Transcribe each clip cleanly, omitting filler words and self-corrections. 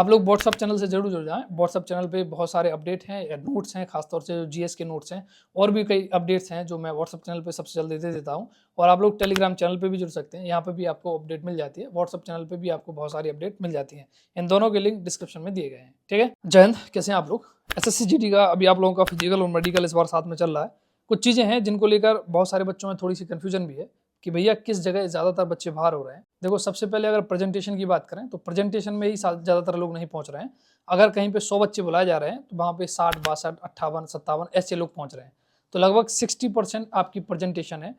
आप लोग WhatsApp channel से जरूर जुड़ जाएं। व्हाट्सअप चैनल पे बहुत सारे अपडेट हैं, नोट्स हैं, खासतौर से जो जीएस के नोट्स हैं, और भी कई अपडेट्स हैं जो मैं व्हाट्सअप चैनल पे सबसे जल्दी दे देता हूं। और आप लोग टेलीग्राम चैनल पे भी जुड़ सकते हैं, यहाँ पे भी आपको अपडेट मिल जाती है। व्हाट्सअप चैनल पे भी आपको बहुत सारी अपडेट मिल जाती है। इन दोनों के लिंक डिस्क्रिप्शन में दिए गए हैं। ठीक है, जय हिंद। कैसे हैं आप लोग? एसएससी जीडी का अभी आप लोगों का फिजिकल और मेडिकल इस बार साथ में चल रहा है। कुछ चीजें हैं जिनको लेकर बहुत सारे बच्चों में थोड़ी सी कंफ्यूजन भी है कि भैया किस जगह ज्यादातर बच्चे बाहर हो रहे हैं। देखो, सबसे पहले अगर प्रेजेंटेशन की बात करें तो प्रेजेंटेशन में ही ज्यादातर लोग नहीं पहुंच रहे हैं। अगर कहीं पे 100 बच्चे बुलाए जा रहे हैं तो वहाँ पे 60, 62, 58, 57 ऐसे लोग पहुंच रहे हैं। तो लगभग 60% आपकी प्रेजेंटेशन है,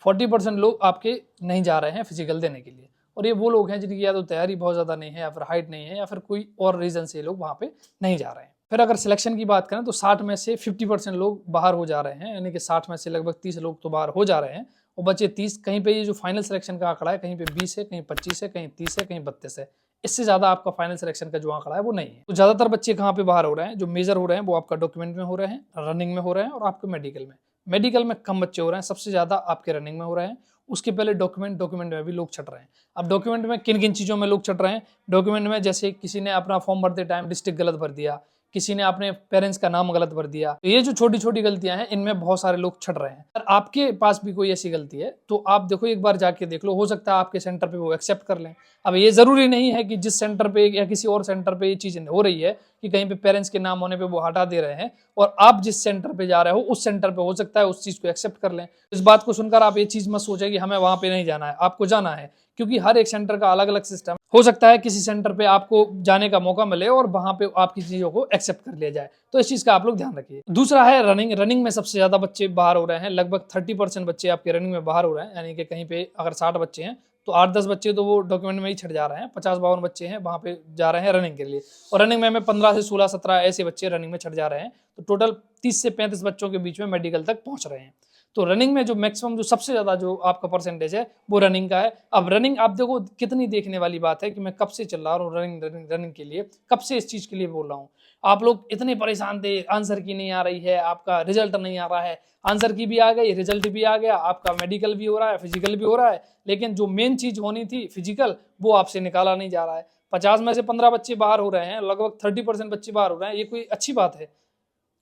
40% लोग आपके नहीं जा रहे हैं फिजिकल देने के लिए। और ये वो लोग हैं जिनकी या तो तैयारी बहुत ज़्यादा नहीं है, या फिर हाइट नहीं है, या फिर कोई और रीज़न से ये लोग वहाँ पे नहीं जा रहे हैं। फिर अगर सिलेक्शन की बात करें तो 60 में से 50% लोग बाहर हो जा रहे हैं, यानी कि 60 में से लगभग 30 लोग तो बाहर हो जा रहे हैं, और बचे 30। कहीं पे ये जो फाइनल सिलेक्शन का आंकड़ा है, कहीं पे 20 है, कहीं 25 है, कहीं 30 है, कहीं 32 है। इससे ज़्यादा आपका फाइनल सिलेक्शन का जो आंकड़ा है वो नहीं है। तो ज़्यादातर बच्चे कहाँ पे बाहर हो रहे हैं? जो मेजर हो रहे हैं वो आपका डॉक्यूमेंट में हो रहे हैं, रनिंग में हो रहे हैं, और आपके मेडिकल में। मेडिकल में कम बच्चे हो रहे हैं, सबसे ज़्यादा आपके रनिंग में हो रहे हैं। उसके पहले डॉक्यूमेंट में भी लोग छट रहे हैं। अब डॉक्यूमेंट में किन किन चीज़ों में लोग छट रहे हैं? डॉक्यूमेंट में जैसे किसी ने अपना फॉर्म भरते टाइम डिस्ट्रिक्ट गलत भर दिया, किसी ने अपने पेरेंट्स का नाम गलत भर दिया। तो ये जो छोटी छोटी गलतियां हैं, इनमें बहुत सारे लोग छट रहे हैं। अगर आपके पास भी कोई ऐसी गलती है तो आप देखो, एक बार जाके देख लो, हो सकता है आपके सेंटर पे वो एक्सेप्ट कर लें। अब ये जरूरी नहीं है कि जिस सेंटर पे या किसी और सेंटर पे ये चीज हो रही है कि कहीं पे पेरेंट्स के नाम होने पे वो हटा दे रहे हैं, और आप जिस सेंटर पे जा रहे हो उस सेंटर पे हो सकता है उस चीज को एक्सेप्ट कर लें। इस बात को सुनकर आप ये चीज मत सोचें कि हमें वहां पे नहीं जाना है। आपको जाना है, क्योंकि हर एक सेंटर का अलग अलग सिस्टम। हो सकता है किसी सेंटर पे आपको जाने का मौका मिले और वहां पे आपकी चीजों को एक्सेप्ट कर लिया जाए। तो इस चीज का आप लोग ध्यान रखिए। दूसरा है रनिंग। रनिंग में सबसे ज्यादा बच्चे बाहर हो रहे हैं, लगभग 30% बच्चे आपके रनिंग में बाहर हो रहे हैं। यानी कि कहीं पे अगर 60 बच्चे हैं तो 8-10 बच्चे तो वो डॉक्यूमेंट में ही छट जा रहे हैं, 50-52 बच्चे हैं वहां पे जा रहे हैं रनिंग के लिए। और रनिंग में हमें 15 से 16-17 ऐसे बच्चे रनिंग में छट जा रहे हैं। तो टोटल 30 से 35 बच्चों के बीच में मेडिकल तक पहुंच रहे हैं। तो रनिंग में जो मैक्सिमम, जो सबसे ज्यादा जो आपका परसेंटेज है वो रनिंग का है। अब रनिंग आप देखो, कितनी देखने वाली बात है कि मैं कब से चल रहा हूँ रनिंग रनिंग रनिंग के लिए, कब से इस चीज के लिए बोल रहा हूँ। आप लोग इतने परेशान थे, आंसर की नहीं आ रही है, आपका रिजल्ट नहीं आ रहा है। आंसर की भी आ गई, रिजल्ट भी आ गया, आपका मेडिकल भी हो रहा है, फिजिकल भी हो रहा है, लेकिन जो मेन चीज होनी थी फिजिकल, वो आपसे निकाला नहीं जा रहा है। 50 में से 15 बच्चे बाहर हो रहे हैं, लगभग 30% बच्चे बाहर हो रहे हैं। ये कोई अच्छी बात है?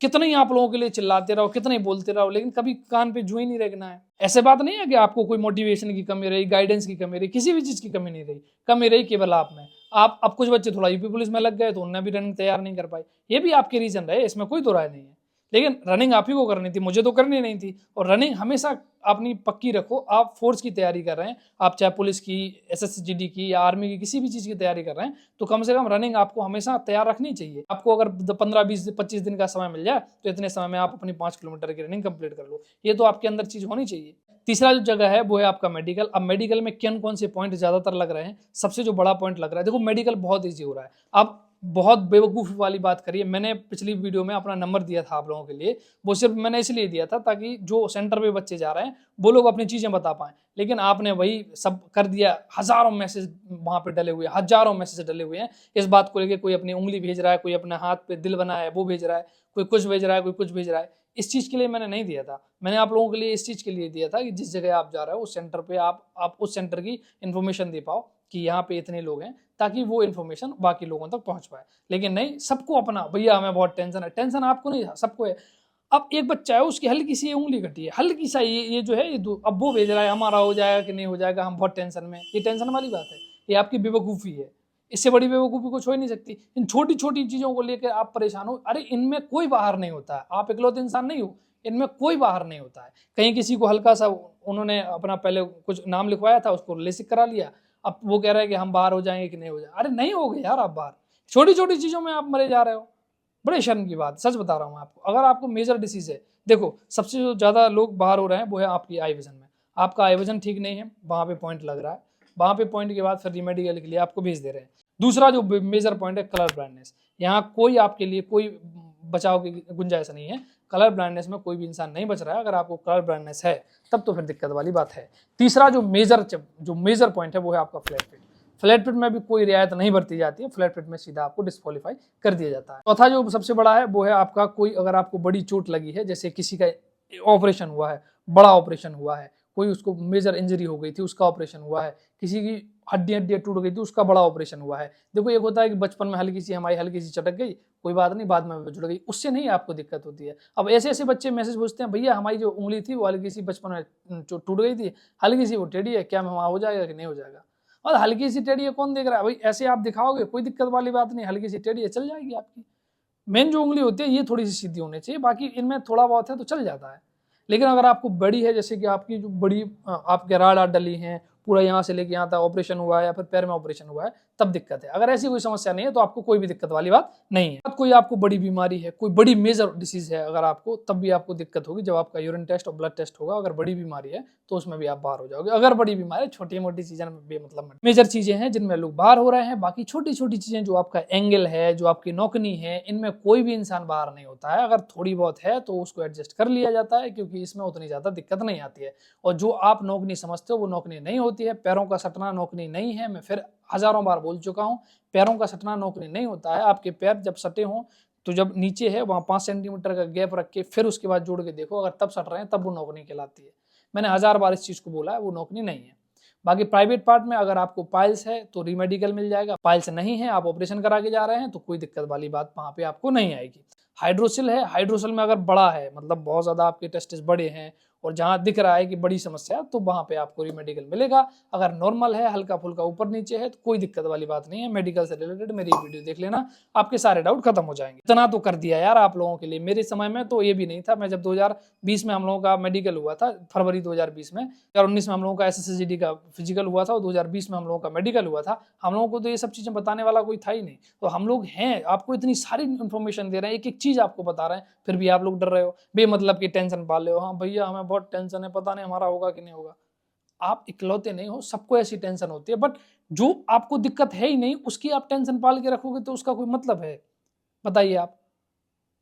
कितने ही आप लोगों के लिए चिल्लाते रहो, कितने ही बोलते रहो, लेकिन कभी कान पे जू ही नहीं रखना है। ऐसे बात नहीं है कि आपको कोई मोटिवेशन की कमी रही, गाइडेंस की कमी रही, किसी भी चीज की कमी नहीं रही। कमी रही केवल आप में। आप अब कुछ बच्चे थोड़ा यूपी पुलिस में लग गए तो उन्हें भी रनिंग तैयार नहीं कर पाई। ये भी आपके रीजन रहे, इसमें कोई दो राय नहीं है। लेकिन रनिंग आप ही को करनी थी, मुझे तो करनी नहीं थी। और रनिंग हमेशा अपनी पक्की रखो। आप फोर्स की तैयारी कर रहे हैं, आप चाहे पुलिस की, एसएससी जीडी की, या आर्मी की, किसी भी चीज की तैयारी कर रहे हैं, तो कम से कम रनिंग आपको हमेशा तैयार रखनी चाहिए। आपको अगर 15, 20, 25 दिन का समय मिल जाए तो इतने समय में आप अपनी 5 किलोमीटर की रनिंग कंप्लीट कर लो। ये तो आपके अंदर चीज होनी चाहिए। तीसरा जो जगह है वो है आपका मेडिकल। अब मेडिकल में किन कौन से पॉइंट ज्यादातर लग रहे हैं? सबसे जो बड़ा पॉइंट लग रहा है, देखो मेडिकल बहुत ईजी हो रहा है। अब बहुत बेवकूफ़ी वाली बात करिए, मैंने पिछली वीडियो में अपना नंबर दिया था आप लोगों के लिए। वो सिर्फ मैंने इसलिए दिया था ताकि जो सेंटर पे बच्चे जा रहे हैं वो लोग अपनी चीज़ें बता पाएं। लेकिन आपने वही सब कर दिया। हज़ारों मैसेज वहाँ पे डले हुए हैं, हज़ारों मैसेज डले हुए हैं इस बात को लेकर। कोई अपनी उंगली भेज रहा है, कोई अपने हाथ पे दिल बनाया है वो भेज रहा है, कोई कुछ भेज रहा है, कोई कुछ भेज रहा है। इस चीज़ के लिए मैंने नहीं दिया था। मैंने आप लोगों के लिए इस चीज़ के लिए दिया था कि जिस जगह आप जा रहे हो उस सेंटर पे आप उस सेंटर की इन्फॉर्मेशन दे पाओ कि यहाँ पे इतने लोग हैं, ताकि वो इन्फॉर्मेशन बाकी लोगों तक पहुंच पाए। लेकिन नहीं, सबको अपना भैया हमें बहुत टेंशन है। टेंशन आपको नहीं, सबको है। अब एक बच्चा है, उसकी हल्की सी उंगली कटी है, हल्की सा ये जो है, अब वो भेज रहा है हमारा हो जाएगा कि नहीं हो जाएगा, हम बहुत टेंशन में। ये टेंशन वाली बात है, ये आपकी बेवकूफ़ी है। इससे बड़ी बेवकूफ़ी कुछ हो ही नहीं सकती। इन छोटी छोटी चीज़ों को लेकर आप परेशान हो। अरे इनमें कोई बाहर नहीं होता है, आप इकलौते इंसान नहीं हो, इनमें कोई बाहर नहीं होता है। कहीं किसी को हल्का सा उन्होंने अपना पहले कुछ नाम लिखवाया था, उसको लेसिक करा लिया, अब वो कह रहा है कि हम बाहर हो जाएंगे कि नहीं हो जाए। अरे नहीं हो गए यार आप बाहर। छोटी छोटी चीज़ों में आप मरे जा रहे हो। बड़े शर्म की बात, सच बता रहा हूँ आपको। अगर आपको मेजर डिसीज है, देखो सबसे जो ज़्यादा लोग बाहर हो रहे हैं वो है आपकी आई विजन में। आपका आई विजन ठीक नहीं है, वहाँ पे पॉइंट लग रहा है। वहाँ पे पॉइंट के बाद फिर रिमेडिकल के लिए आपको भेज दे रहे हैं। दूसरा जो मेजर पॉइंट है, कलर ब्लाइंडनेस। यहाँ कोई आपके लिए कोई बचाव की गुंजाइश नहीं है। कलर ब्लाइंडनेस में कोई भी इंसान नहीं बच रहा है। अगर आपको कलर ब्लाइंडनेस है तब तो फिर दिक्कत वाली बात है। तीसरा जो मेजर पॉइंट है वो है आपका फ्लैट फिट। फ्लैट फिट में भी कोई रियायत नहीं बरती जाती है। फ्लैट फिट में सीधा आपको डिस्क्वालीफाई कर दिया जाता है। चौथा जो सबसे बड़ा है वो है आपका, कोई अगर आपको बड़ी चोट लगी है, जैसे किसी का ऑपरेशन हुआ है, बड़ा ऑपरेशन हुआ है, कोई उसको मेजर इंजरी हो गई थी उसका ऑपरेशन हुआ है, किसी की हड्डियां टूट गई थी उसका बड़ा ऑपरेशन हुआ है। देखो एक होता है कि बचपन में हल्की सी चटक गई, कोई बात नहीं, बाद में जुड़ गई, उससे नहीं आपको दिक्कत होती है। अब ऐसे ऐसे बच्चे मैसेज पूछते हैं, भैया हमारी जो उंगली थी वो हल्की सी बचपन में टूट गई थी, हल्की सी वो टेढ़ी है, क्या वहाँ हो जाएगा कि नहीं हो जाएगा? और हल्की सी टेढ़ी है कौन देख रहा है भाई, ऐसे आप दिखाओगे कोई दिक्कत वाली बात नहीं, हल्की सी टेढ़ी है चल जाएगी आपकी। मेन जो उंगली होती है ये थोड़ी सी सीधी होनी चाहिए, बाकी इनमें थोड़ा बहुत है तो चल जाता है। लेकिन अगर आपको बड़ी है, जैसे कि आपकी जो बड़ी आपके राड़ डली हैं, पूरा यहाँ से लेके यहाँ तक ऑपरेशन हुआ है या फिर पैर में ऑपरेशन हुआ है, तब दिक्कत है। अगर ऐसी कोई समस्या नहीं है तो आपको कोई भी दिक्कत वाली बात नहीं है। अब कोई आपको बड़ी बीमारी है, कोई बड़ी मेजर डिसीज है अगर आपको, तब भी आपको दिक्कत होगी जब आपका यूरिन टेस्ट और ब्लड टेस्ट होगा। अगर बड़ी बीमारी है तो उसमें भी आप बाहर हो जाओगे। अगर बड़ी बीमारी, छोटी मोटी चीजें बेमतलब मेजर चीजें हैं जिनमें लोग बाहर हो रहे हैं, बाकी छोटी छोटी चीजें जो आपका एंगल है, जो आपकी नौकनी है, इनमें कोई भी इंसान बाहर नहीं होता है। अगर थोड़ी बहुत है तो उसको एडजस्ट कर लिया जाता है, क्योंकि इसमें उतनी ज्यादा दिक्कत नहीं आती है। और जो आप नौकनी समझते हो वो नौकनी नहीं होती है। पैरों का सटना नौकनी नहीं है, मैं फिर हजारों बार बोल चुका हूं, पैरों का सटना नौकनी नहीं होता है। आपके पैर जब सटे हों तो जब नीचे है वहां 5 सेंटीमीटर का गैप रख के फिर उसके बाद जोड़ के देखो, अगर तब सट रहे हैं तब वो नौकनी कहलाती है। मैंने 1000 बार इस चीज को बोला है, वो नौकनी नहीं है। बाकी प्राइवेट पार्ट में अगर आपको पाइल्स है तो रीमेडिकल मिल जाएगा, पाइल्स नहीं है आप ऑपरेशन करा के जा रहे हैं तो कोई दिक्कत वाली बात वहां पे आपको नहीं आएगी। हाइड्रोसिल है, हाइड्रोसिल में अगर बड़ा है, मतलब बहुत ज्यादा आपके टेस्टिस बड़े हैं और जहां दिख रहा है कि बड़ी समस्या है, तो वहां पे आपको रीमेडिकल मिलेगा। अगर नॉर्मल है, हल्का फुल्का ऊपर नीचे है, तो कोई दिक्कत वाली बात नहीं है। मेडिकल से रिलेटेड मेरी वीडियो देख लेना, आपके सारे डाउट खत्म हो जाएंगे। इतना तो कर दिया यार आप लोगों के लिए। मेरे समय में तो ये भी नहीं था। मैं जब 2020 में हम लोगों का मेडिकल हुआ था, फरवरी 2020 में, 2019 में हम लोगों का SSGD का फिजिकल हुआ था और 2020 में हम लोगों का मेडिकल हुआ था। हम लोगों को तो ये सब चीजें बताने वाला कोई था ही नहीं। तो हम लोग हैं, आपको इतनी सारी इन्फॉर्मेशन दे रहे हैं, एक एक चीज आपको बता रहे हैं, फिर भी आप लोग डर रहे हो, बेमतलब की टेंशन पाल रहे हो। हाँ भैया हमें बहुत टेंशन है, पता नहीं हमारा होगा कि नहीं होगा। आप इकलौते नहीं हो, सबको ऐसी टेंशन होती है, बट जो आपको दिक्कत है ही नहीं उसकी आप टेंशन पाल के रखोगे तो उसका कोई मतलब है? बताइए आप।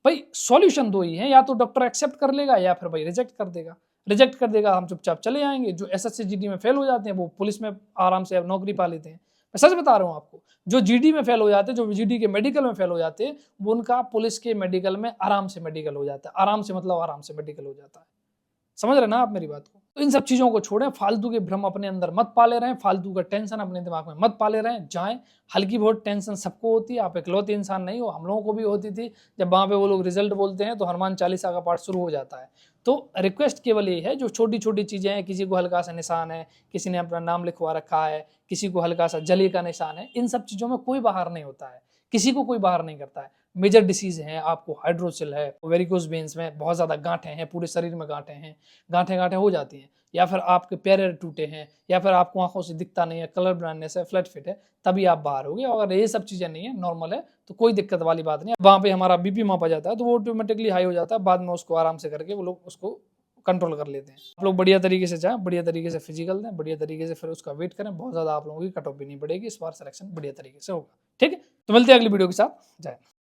भाई सॉल्यूशन दो ही है, या तो डॉक्टर एक्सेप्ट कर लेगा या फिर भाई रिजेक्ट कर देगा। रिजेक्ट कर देगा, हम चुपचाप चले आएंगे। जो SSCGD में फेल हो जाते हैं वो पुलिस में आराम से नौकरी पा लेते हैं। मैं सच बता रहा हूँ आपको, जो GD में फेल हो जाते हैं, जो GD के मेडिकल में फेल हो जाते हैं, वो उनका पुलिस के मेडिकल में आराम से मेडिकल हो जाता है। आराम से मतलब आराम से मेडिकल हो जाता है। समझ रहे ना आप मेरी बात को? तो इन सब चीजों को छोड़ें, फालतू के भ्रम अपने अंदर मत पाले रहें, फालतू का टेंशन अपने दिमाग में मत पाले रहें। जाएं, हल्की बहुत टेंशन सबको होती है, आप इकलौते इंसान नहीं हो, हम लोगों को भी होती थी। जब वहां पे वो लोग रिजल्ट बोलते हैं तो हनुमान चालीसा का पाठ शुरू हो जाता है। तो रिक्वेस्ट केवल ये है, जो छोटी छोटी चीजें हैं, किसी को हल्का सा निशान है, किसी ने अपना नाम लिखवा रखा है, किसी को हल्का सा जली का निशान है, इन सब चीजों में कोई बाहर नहीं होता है, किसी को कोई बाहर नहीं करता है। मेजर डिसीज हैं, आपको हाइड्रोसिल है, वेरिकोस वेन्स में बहुत ज्यादा गांठें हैं, पूरे शरीर में गांठें हैं, गांठें हो जाती हैं, या फिर आपके पैर टूटे हैं, या फिर आपको आंखों से दिखता नहीं है, कलर ब्लाइंडनेस है, फ्लैट फिट है, तभी आप बाहर होगे। अगर ये सब चीजें नहीं है, नॉर्मल है, तो कोई दिक्कत वाली बात नहीं। वहां पे हमारा BP मापा जाता है तो वो ऑटोमेटिकली हाई हो जाता है, बाद में उसको आराम से करके वो लोग उसको कंट्रोल कर लेते हैं। आप लोग बढ़िया तरीके से जाएं, बढ़िया तरीके से फिजिकल दें, बढ़िया तरीके से फिर उसका वेट करें। बहुत ज्यादा आप लोगों की कट ऑफ भी नहीं पड़ेगी, इस बार सिलेक्शन बढ़िया तरीके से होगा। ठीक है, तो मिलते हैं अगली वीडियो के साथ। जय।